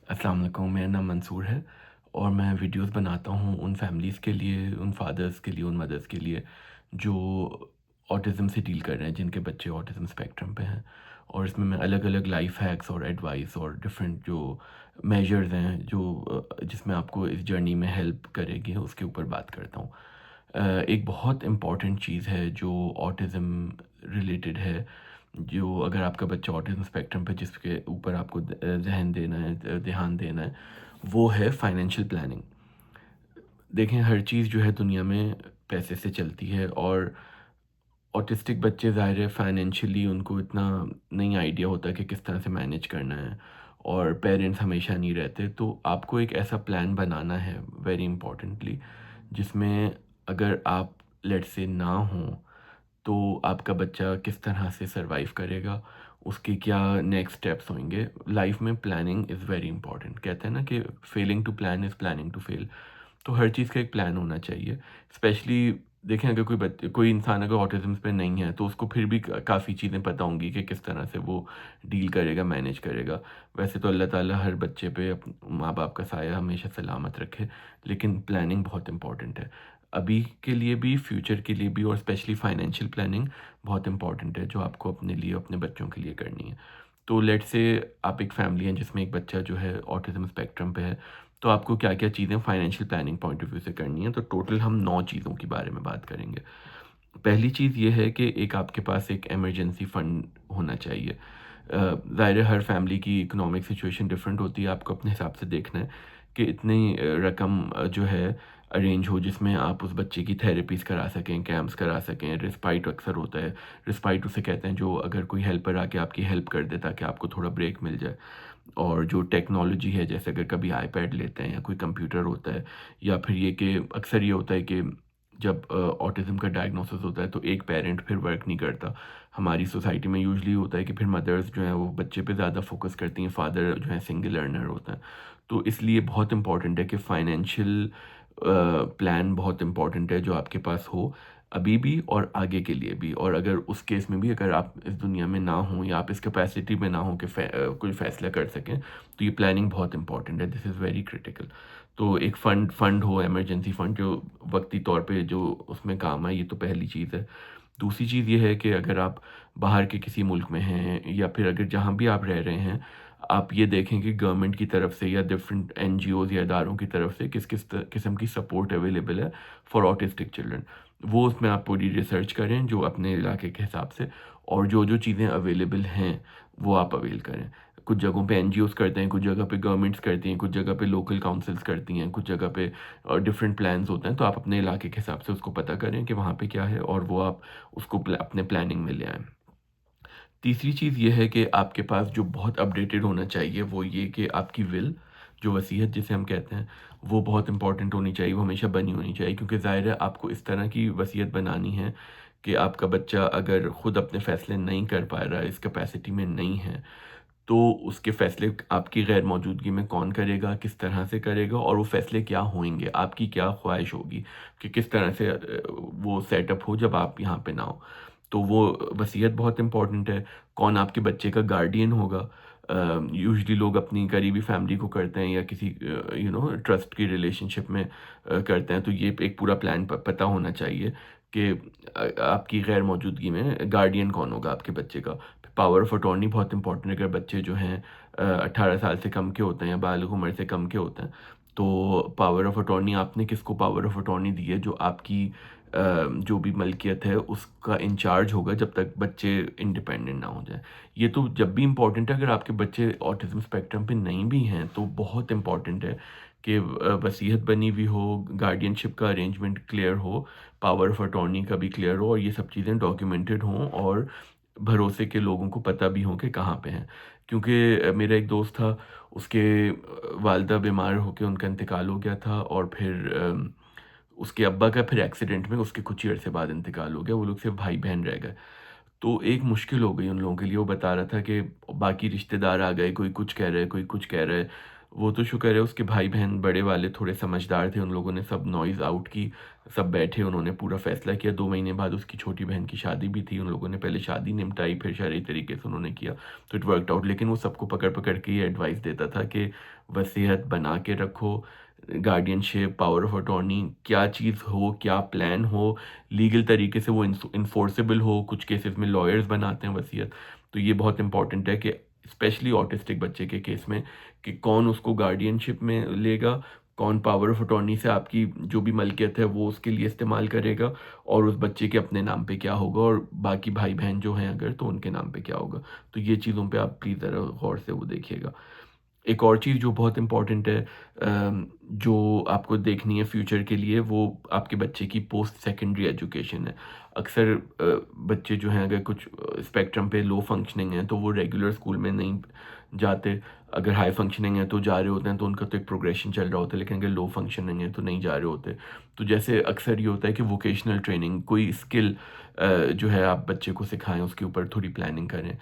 अस्सलाम वालेकुम, मेरा नाम मंसूर है और मैं वीडियोस बनाता हूँ उन फैमिलीज़ के लिए, उन फादर्स के लिए, उन मदर्स के लिए जो ऑटिज़म से डील कर रहे हैं, जिनके बच्चे ऑटिज़म स्पेक्ट्रम पे हैं। और इसमें मैं अलग-अलग लाइफ़ हैक्स और एडवाइस और डिफरेंट जो मेजर्स हैं, जो जिसमें आपको इस जर्नी में हेल्प करेगी, उसके ऊपर बात करता हूँ। एक बहुत इम्पॉर्टेंट चीज़ है जो ऑटिज़म रिलेटेड है, जो अगर आपका बच्चा ऑटिज़म स्पेक्ट्रम पे जिसके ऊपर आपको ज़हन देना है, ध्यान देना है, वो है फाइनेंशियल प्लानिंग। देखें, हर चीज़ जो है दुनिया में पैसे से चलती है और ऑटिस्टिक बच्चे ज़ाहिर है फाइनेंशियली उनको इतना नहीं आइडिया होता कि किस तरह से मैनेज करना है और पेरेंट्स हमेशा नहीं रहते। तो आपको एक ऐसा प्लान बनाना है वेरी इंपॉर्टेंटली, जिसमें अगर आप लेट्स से ना हों तो आपका बच्चा किस तरह से सरवाइव करेगा, उसके क्या नेक्स्ट स्टेप्स होंगे। लाइफ में प्लानिंग इज़ वेरी इंपॉर्टेंट। कहते हैं ना कि failing to plan is planning to fail. तो हर चीज़ का एक प्लान होना चाहिए। स्पेशली देखें, अगर कोई इंसान अगर ऑटिज़म पे नहीं है तो उसको फिर भी काफ़ी चीज़ें पता होंगी कि किस तरह से वो डील करेगा, मैनेज करेगा। वैसे तो अल्लाह ताला हर बच्चे पे माँ-बाप का साया हमेशा सलामत रखे, लेकिन प्लानिंग बहुत इम्पॉर्टेंट है। अभी के लिए भी, फ्यूचर के लिए भी, और स्पेशली फाइनेंशियल प्लानिंग बहुत इम्पॉर्टेंट है जो आपको अपने लिए, अपने बच्चों के लिए करनी है। तो लेट्स से आप एक फैमिली है जिसमें एक बच्चा जो है ऑटिज़म स्पेक्ट्रम पे है, तो आपको क्या-क्या चीज़ें financial planning point of view से करनी है। तो टोटल हम 9 चीज़ों के बारे में बात करेंगे। पहली चीज़ ये है कि एक आपके पास एक इमरजेंसी फंड होना चाहिए। ज़ाहिर है हर फैमिली की इकोनॉमिक सिचुएशन डिफरेंट होती है, आपको अपने हिसाब से देखना है कि इतनी रकम जो है अरेंज हो जिसमें आप उस बच्चे की थेरेपीज़ करा सकें, कैंप्स करा सकें। रिस्पाइट अक्सर होता है, रिस्पाइट उसे कहते हैं जो अगर कोई हेल्पर आके आपकी हेल्प कर दे ताकि आपको थोड़ा ब्रेक मिल जाए। और जो टेक्नोलॉजी है, जैसे अगर कभी आईपैड लेते हैं या कोई कंप्यूटर होता है, या फिर ये कि अक्सर ये होता है कि जब ऑटिज़म का डायग्नोसिस होता है तो एक पेरेंट फिर वर्क नहीं करता। हमारी सोसाइटी में यूजुअली होता है कि फिर मदर्स जो हैं वो बच्चे पे ज़्यादा फ़ोकस करती हैं, फादर जो है सिंगल अर्नर होता है। तो इसलिए बहुत इम्पोर्टेंट है कि फाइनेंशियल प्लान बहुत इम्पोर्टेंट है जो आपके पास हो, अभी भी और आगे के लिए भी। और अगर उस केस में भी अगर आप इस दुनिया में ना हों या आप इस कैपेसिटी में ना हों कि कोई फ़ैसला कर सकें, तो ये प्लानिंग बहुत इम्पोर्टेंट है, दिस इज़ वेरी क्रिटिकल। तो एक फ़ंड हो, इमरजेंसी फ़ंड जो वक़्ती तौर पे जो उसमें काम आए, ये तो पहली चीज़ है। दूसरी चीज़ ये है कि अगर आप बाहर के किसी मुल्क में हैं या फिर अगर जहाँ भी आप रह रहे हैं, आप ये देखें कि गवर्नमेंट की तरफ से या डिफरेंट एनजीओज़ या इदारों की तरफ से किस-किस किस्म की सपोर्ट अवेलेबल है फॉर ऑटिस्टिक चिल्ड्रन। वो उसमें आप पूरी रिसर्च करें जो अपने इलाके के हिसाब से, और जो-जो चीज़ें अवेलेबल हैं, वो आप अवेल करें। कुछ जगहों पे एनजीओज़ करते हैं, कुछ जगह पे गवर्नमेंट्स करती हैं, कुछ जगह पे लोकल काउंसिल्स करती हैं, कुछ जगह पे डिफरेंट प्लान्स होते हैं। तो आप अपने इलाके के हिसाब से उसको पता करें कि वहाँ पे क्या है और वो आप उसको अपने प्लानिंग में ले आएँ। तीसरी चीज़ ये है कि आपके पास जो बहुत अपडेटेड होना चाहिए वो ये कि आपकी विल, जो वसीयत जिसे हम कहते हैं, वो बहुत इम्पोर्टेंट होनी चाहिए, वो हमेशा बनी होनी चाहिए, क्योंकि ज़ाहिर है आपको इस तरह की वसीयत बनानी है कि आपका बच्चा अगर खुद अपने फ़ैसले नहीं कर पा रहा है, इस कैपेसिटी में नहीं है, तो उसके फ़ैसले आपकी गैर मौजूदगी में कौन करेगा, किस तरह से करेगा और वो फ़ैसले क्या होंगे, आपकी क्या ख्वाहिश होगी कि किस तरह से वो सेटअप हो जब आप यहाँ पे ना हो। तो वो वसीयत बहुत इम्पोर्टेंट है। कौन आपके बच्चे का गार्डियन होगा? यूजुअली लोग अपनी करीबी फैमिली को करते हैं या किसी ट्रस्ट की रिलेशनशिप में करते हैं। तो ये एक पूरा प्लान पता होना चाहिए कि आपकी गैर मौजूदगी में गार्डियन कौन होगा आपके बच्चे का। पावर ऑफ अटॉर्नी बहुत इम्पोर्टेंट है। अगर बच्चे जो हैं 18 साल से कम के होते हैं या बालिग उम्र से कम के होते हैं, तो पावर ऑफ अटॉर्नी आपने किसको पावर ऑफ अटॉर्नी दी है, जो आपकी जो भी मलकियत है उसका इंचार्ज होगा जब तक बच्चे इंडिपेंडेंट ना हो जाएँ। ये तो जब भी इम्पोर्टेंट है, अगर आपके बच्चे ऑटिज़्म स्पेक्ट्रम पे नहीं भी हैं तो बहुत इम्पोर्टेंट है कि वसीयत बनी हुई हो, गार्डियनशिप का अरेंजमेंट क्लियर हो, पावर ऑफ अटॉर्नी का भी क्लियर हो और ये सब चीज़ें डॉक्यूमेंटेड हों और भरोसे के लोगों को पता भी हो कि कहाँ पे हैं। क्योंकि मेरा एक दोस्त था, उसके वालिदा बीमार होके उनका इंतकाल हो गया था और फिर उसके अब्बा का फिर एक्सीडेंट में उसके कुछ ही अरसे बाद इंतकाल हो गया। वो लोग सिर्फ़ भाई-बहन रह गए। तो एक मुश्किल हो गई उन लोगों के लिए। वो बता रहा था कि बाकी रिश्तेदार आ गए, कोई कुछ कह रहा है, कोई कुछ कह रहा है। वो तो शुक्र है उसके भाई-बहन बड़े वाले थोड़े समझदार थे, उन लोगों ने सब नॉइज़ आउट की, सब बैठे उन्होंने पूरा फ़ैसला किया। 2 महीने बाद उसकी छोटी बहन की शादी भी थी, उन लोगों ने पहले शादी निपटाई, फिर शरई तरीके से उन्होंने किया, तो इट वर्क्ड आउट। लेकिन वो सबको पकड़-पकड़ के ये एडवाइस देता था कि वसीयत बना के रखो, गार्डियनशिप, पावर ऑफ अटॉर्नी क्या चीज़ हो, क्या प्लान हो, लीगल तरीके से वो इन्फोर्सेबल हो, कुछ केसेस में लॉयर्स बनाते हैं वसीयत। तो ये बहुत इंपॉर्टेंट है कि स्पेशली ऑटिस्टिक बच्चे के केस में कि कौन उसको गार्डियनशिप में लेगा, कौन पावर ऑफ अटॉर्नी से आपकी जो भी मलकियत है वो उसके लिए इस्तेमाल करेगा और उस बच्चे के अपने नाम पे क्या होगा और बाकी भाई-बहन जो हैं अगर तो उनके नाम पे क्या होगा। तो ये चीज़ों पे आप प्लीज़ ज़रा गौर से वो देखिएगा। एक और चीज़ जो बहुत इम्पोर्टेंट है जो आपको देखनी है फ्यूचर के लिए वो आपके बच्चे की पोस्ट सेकेंडरी एजुकेशन है। अक्सर बच्चे जो हैं अगर कुछ स्पेक्ट्रम पे लो फंक्शनिंग हैं तो वो रेगुलर स्कूल में नहीं जाते। अगर हाई फंक्शनिंग है तो जा रहे होते हैं तो उनका तो एक प्रोग्रेशन चल रहा होता है लेकिन अगर लो फंक्शनिंग है तो नहीं जा रहे होते। तो जैसे अक्सर ये होता है कि वोकेशनल ट्रेनिंग कोई स्किल जो है आप बच्चे को सिखाएँ उसके ऊपर थोड़ी प्लानिंग करें।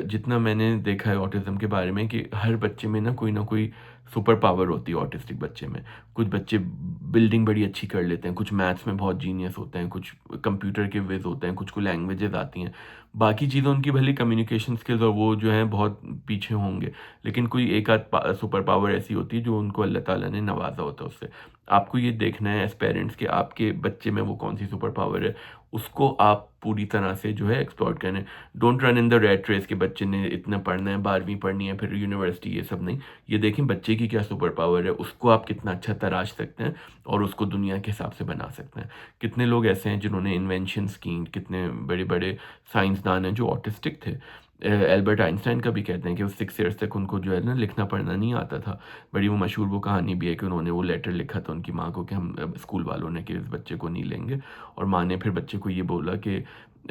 जितना मैंने देखा है ऑटिज़्म के बारे में कि हर बच्चे में ना कोई सुपर पावर होती है ऑटिस्टिक बच्चे में। कुछ बच्चे बिल्डिंग बड़ी अच्छी कर लेते हैं, कुछ मैथ्स में बहुत जीनियस होते हैं, कुछ कंप्यूटर के विज़ होते हैं, कुछ को लैंग्वेजेज़ आती हैं। बाकी चीज़ें उनकी भले कम्युनिकेशन स्किल्स और वो जो हैं बहुत पीछे होंगे, लेकिन कोई एक आध सुपर पावर ऐसी होती है जो उनको अल्लाह ताला ने नवाज़ा होता है उससे। आपको ये देखना है एज़ पेरेंट्स कि आपके बच्चे में वो कौन-सी सुपर पावर है, उसको आप पूरी तरह से जो है एक्सप्लॉइट करें। Don't run in the rat race कि बच्चे ने इतना पढ़ना है, 12वीं पढ़नी है, फिर यूनिवर्सिटी ये सब नहीं। ये देखें बच्चे की क्या सुपर पावर है, उसको आप कितना अच्छा तराश सकते हैं और उसको दुनिया के हिसाब से बना सकते हैं। कितने लोग ऐसे हैं जिन्होंने इन्वेंशन्स की, कितने बड़े-बड़े साइंसदान हैं जो ऑटिस्टिक थे। एल्बर्ट आइंस्टाइन का भी कहते हैं कि वो 6 ईयर्स तक उनको जो है ना लिखना-पढ़ना नहीं आता था। बड़ी वो मशहूर वो कहानी भी है कि उन्होंने वो लेटर लिखा था उनकी माँ को कि हम स्कूल वालों ने कि इस बच्चे को नहीं लेंगे और माँ ने फिर बच्चे को ये बोला कि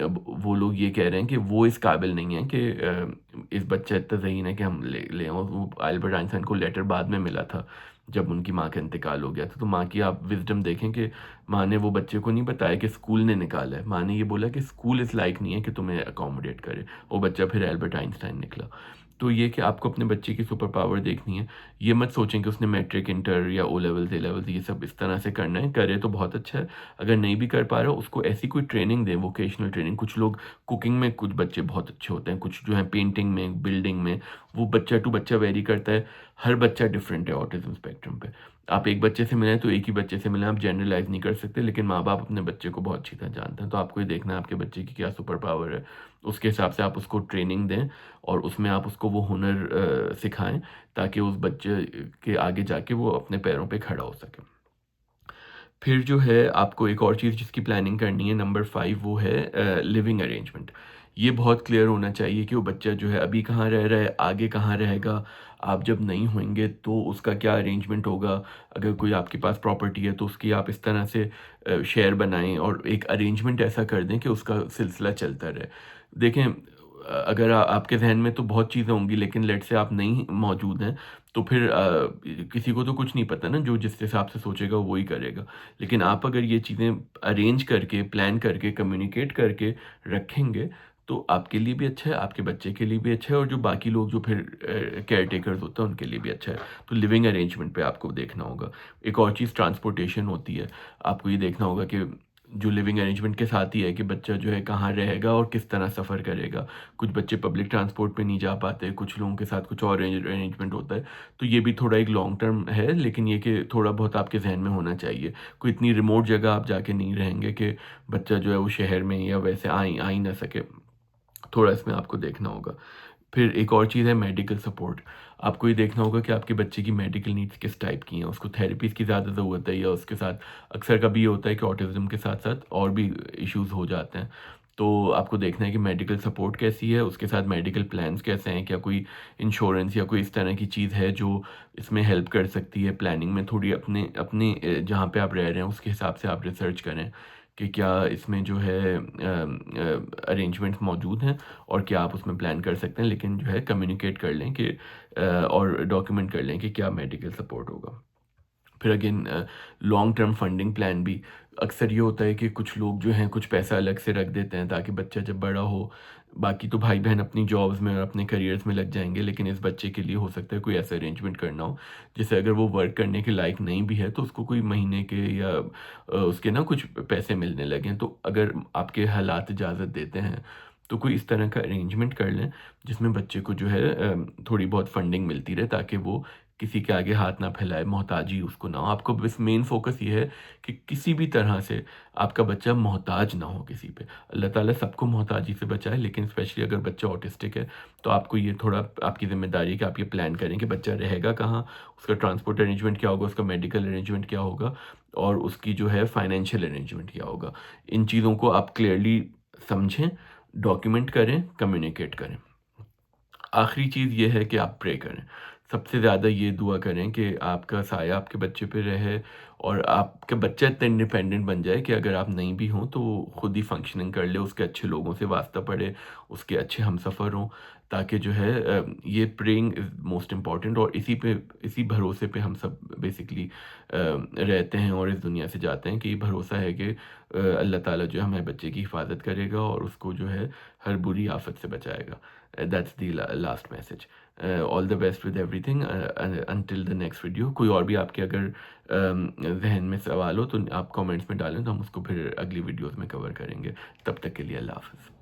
अब वो लोग ये कह रहे हैं कि वो इस काबिल नहीं है कि इस बच्चा इतना ज़हीन है कि हम ले लें और वो एल्बर्ट आइंस्टाइन को लेटर बाद में मिला था, जब उनकी माँ का इंतकाल हो गया था। तो माँ की आप विज़डम देखें कि माँ ने वो बच्चे को नहीं बताया कि स्कूल ने निकाला है। माँ ने ये बोला कि स्कूल इस लायक नहीं है कि तुम्हें अकोमोडेट करे। वो बच्चा फिर एल्बर्ट आइंस्टाइन निकला। तो ये कि आपको अपने बच्चे की सुपर पावर देखनी है। ये मत सोचें कि उसने मैट्रिक, इंटर या ओ लेवल्स, ए लेवल्स ये सब इस तरह से करना है। करे तो बहुत अच्छा है। अगर नहीं भी कर पा रहा हो उसको ऐसी कोई ट्रेनिंग दें, वोकेशनल ट्रेनिंग। कुछ लोग कुकिंग में कुछ बच्चे बहुत अच्छे होते हैं, कुछ जो है पेंटिंग में, बिल्डिंग में, वो बच्चा टू बच्चा वेरी करता है। हर बच्चा डिफरेंट है ऑटिज़्म स्पेक्ट्रम पे। आप एक बच्चे से मिले तो एक ही बच्चे से मिले, आप जनरलाइज़ नहीं कर सकते, लेकिन माँ-बाप अपने बच्चे को बहुत अच्छी तरह जानते हैं। तो आपको ये देखना है आपके बच्चे की क्या सुपर पावर है, उसके हिसाब से आप उसको ट्रेनिंग दें और उसमें आप उसको वो हुनर सिखाएँ ताकि उस बच्चे के आगे जाके वो अपने पैरों पे खड़ा हो सके। फिर जो है आपको एक और चीज़ जिसकी प्लानिंग करनी है नंबर 5 वो है लिविंग अरेंजमेंट। ये बहुत क्लियर होना चाहिए कि वो बच्चा जो है अभी कहाँ रह रहा है, आगे कहाँ रहेगा, आप जब नहीं होंगे तो उसका क्या अरेंजमेंट होगा। अगर कोई आपके पास प्रॉपर्टी है तो उसकी आप इस तरह से शेयर बनाएँ और एक अरेंजमेंट ऐसा कर दें कि उसका सिलसिला चलता रहे। देखें अगर आपके ज़हन में तो बहुत चीज़ें होंगी लेकिन लेट्स से आप नहीं मौजूद हैं, तो फिर किसी को तो कुछ नहीं पता ना, जो जिस हिसाब से सोचेगा वो ही करेगा। लेकिन आप अगर ये चीज़ें अरेंज करके, प्लान करके, कम्युनिकेट करके रखेंगे, तो आपके लिए भी अच्छा है, आपके बच्चे के लिए भी अच्छा है और जो बाकी लोग जो फिर केयर टेकर्स होते हैं, उनके लिए भी अच्छा है। तो लिविंग अरेंजमेंट पे आपको देखना होगा। एक और चीज़ ट्रांसपोर्टेशन होती है। आपको ये देखना होगा कि जो लिविंग अरेंजमेंट के साथ ही है कि बच्चा जो है कहाँ रहेगा और किस तरह सफ़र करेगा। कुछ बच्चे पब्लिक ट्रांसपोर्ट पे नहीं जा पाते, कुछ लोगों के साथ कुछ और अरेंजमेंट होता है। तो ये भी थोड़ा एक लॉन्ग टर्म है, लेकिन ये कि थोड़ा बहुत आपके ज़हन में होना चाहिए। कोई इतनी रिमोट जगह आप जाके नहीं रहेंगे कि बच्चा जो है वो शहर में या वैसे आ ही ना सके। थोड़ा इसमें आपको देखना होगा। फिर एक और चीज़ है मेडिकल सपोर्ट। आपको ये देखना होगा कि आपके बच्चे की मेडिकल नीड्स किस टाइप की हैं। उसको थेरेपीज़ की ज़्यादा ज़रूरत है या उसके साथ अक्सर कभी ये होता है कि ऑटिज़्म के साथ-साथ और भी इश्यूज़ हो जाते हैं। तो आपको देखना है कि मेडिकल सपोर्ट कैसी है, उसके साथ मेडिकल प्लान्स कैसे हैं, क्या कोई इंश्योरेंस या कोई इस तरह की चीज़ है जो इसमें हेल्प कर सकती है प्लानिंग में। थोड़ी अपने अपने जहाँ पे आप रह रहे हैं उसके हिसाब से आप रिसर्च करें कि क्या इसमें जो है अरेंजमेंट्स मौजूद हैं और क्या आप उसमें प्लान कर सकते हैं, लेकिन जो है कम्युनिकेट कर लें कि और डॉक्यूमेंट कर लें कि क्या मेडिकल सपोर्ट होगा। फिर again long term funding plan भी अक्सर ये होता है कि कुछ लोग जो हैं कुछ पैसा अलग से रख देते हैं ताकि बच्चा जब बड़ा हो, बाकी तो भाई बहन अपनी जॉब्स में और अपने करियर्स में लग जाएंगे, लेकिन इस बच्चे के लिए हो सकता है कोई ऐसा अरेंजमेंट करना हो जिससे अगर वो वर्क करने के लायक नहीं भी है तो उसको कोई महीने के या उसके ना कुछ पैसे मिलने लगें। तो अगर आपके हालात इजाज़त देते हैं तो कोई इस तरह का अरेंजमेंट कर लें जिसमें बच्चे को जो है थोड़ी बहुत फंडिंग मिलती रहे ताकि वो किसी के आगे हाथ ना फैलाए, मोहताजी उसको ना हो। आपको बस मेन फ़ोकस ये है कि किसी भी तरह से आपका बच्चा मोहताज ना हो किसी पे। अल्लाह ताला सबको मोहताजी से बचाए, लेकिन स्पेशली अगर बच्चा ऑटिस्टिक है, तो आपको ये थोड़ा आपकी ज़िम्मेदारी है कि आप ये प्लान करें कि बच्चा रहेगा कहाँ, उसका ट्रांसपोर्ट अरेंजमेंट क्या होगा, उसका मेडिकल अरेंजमेंट क्या होगा और उसकी जो है फाइनेंशियल अरेंजमेंट क्या होगा। इन चीज़ों को आप क्लियरली समझें, डॉक्यूमेंट करें, कम्युनिकेट करें। आखिरी चीज़ ये है कि आप प्रे करें। सबसे ज़्यादा ये दुआ करें कि आपका साया आपके बच्चे पे रहे और आपका बच्चा इतना इंडिपेंडेंट बन जाए कि अगर आप नहीं भी हों तो वो खुद ही फंक्शनिंग कर ले, उसके अच्छे लोगों से वास्ता पड़े, उसके अच्छे हमसफ़र हों, ताकि जो है ये प्रेइंग इज़ मोस्ट इम्पोर्टेंट और इसी भरोसे पे हम सब बेसिकली रहते हैं और इस दुनिया से जाते हैं कि ये भरोसा है कि अल्लाह ताला जो है हमारे बच्चे की हिफ़ाज़त करेगा और उसको जो है हर बुरी आफ़त से बचाएगा। That's the last message. All the best with everything until the next video. कोई और भी आपके अगर ज़हन में सवाल हो तो आप कमेंट्स में डालें तो हम उसको फिर अगली वीडियोज़ में कवर करेंगे। तब तक के लिए अल्लाह हाफ़िज़।